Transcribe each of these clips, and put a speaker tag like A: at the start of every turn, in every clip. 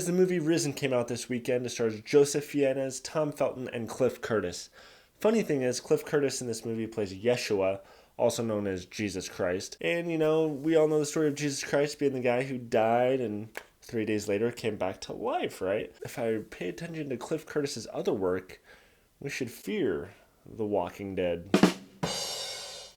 A: guys, the movie Risen came out this weekend. It stars Joseph Fiennes, Tom Felton, and Cliff Curtis. Funny thing is, Cliff Curtis in this movie plays Yeshua, also known as Jesus Christ. And, we all know the story of Jesus Christ being the guy who died and 3 days later came back to life, right? If I pay attention to Cliff Curtis's other work, we should fear The Walking Dead.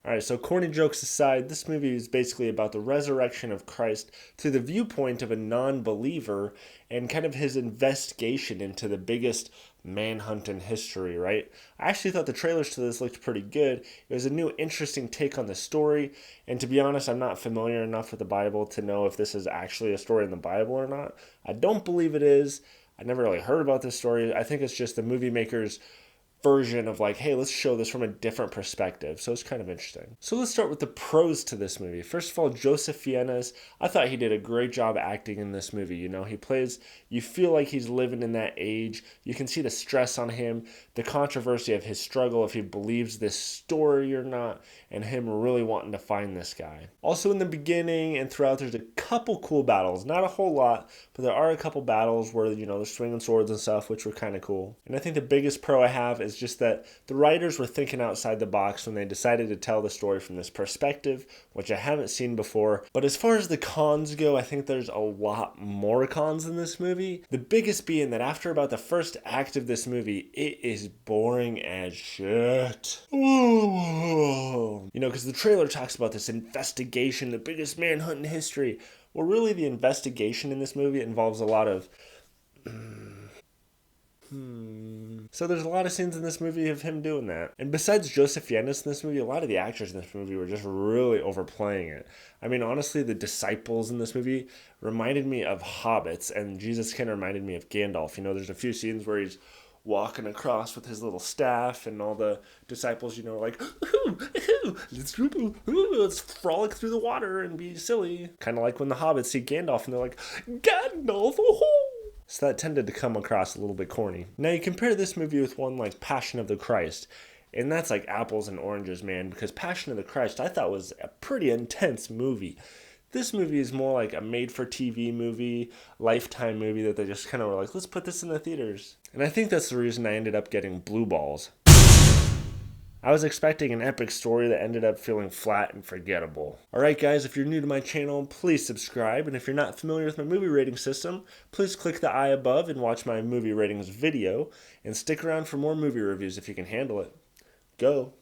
A: Alright, so corny jokes aside, this movie is basically about the resurrection of Christ through the viewpoint of a non-believer and kind of his investigation into the biggest manhunt in history, right? I actually thought the trailers to this looked pretty good. It was a new, interesting take on the story, and to be honest, I'm not familiar enough with the Bible to know if this is actually a story in the Bible or not. I don't believe it is. I never really heard about this story. I think it's just the movie makers' version of like, hey, let's show this from a different perspective. So it's kind of interesting. So let's start with the pros to this movie. First of all, Joseph Fiennes, I thought he did a great job acting in this movie. He plays, you feel like he's living in that age. You can see the stress on him, the controversy of his struggle, if he believes this story or not, and him really wanting to find this guy. Also in the beginning and throughout, there's a couple cool battles. Not a whole lot, but there are a couple battles where, they're swinging swords and stuff, which were kind of cool. And I think the biggest pro I have is just that the writers were thinking outside the box when they decided to tell the story from this perspective, which I haven't seen before. But as far as the cons go, I think there's a lot more cons in this movie. The biggest being that after about the first act of this movie, it is boring as shit. Because the trailer talks about this investigation, the biggest manhunt in history. Well, really, the investigation in this movie involves a lot of So there's a lot of scenes in this movie of him doing that. And besides Joseph Fiennes in this movie, a lot of the actors in this movie were just really overplaying it. I mean, honestly, the disciples in this movie reminded me of hobbits, and Jesus kind of reminded me of Gandalf. There's a few scenes where he's walking across with his little staff, and all the disciples, are like, let's frolic through the water and be silly. Kind of like when the hobbits see Gandalf, and they're like, Gandalf, So that tended to come across a little bit corny. Now you compare this movie with one like Passion of the Christ, and that's like apples and oranges, man, because Passion of the Christ I thought was a pretty intense movie. This movie is more like a made-for-TV movie, Lifetime movie that they just kind of were like, let's put this in the theaters. And I think that's the reason I ended up getting blue balls. I was expecting an epic story that ended up feeling flat and forgettable. Alright guys, if you're new to my channel, please subscribe, and if you're not familiar with my movie rating system, please click the eye above and watch my movie ratings video, and stick around for more movie reviews if you can handle it. Go!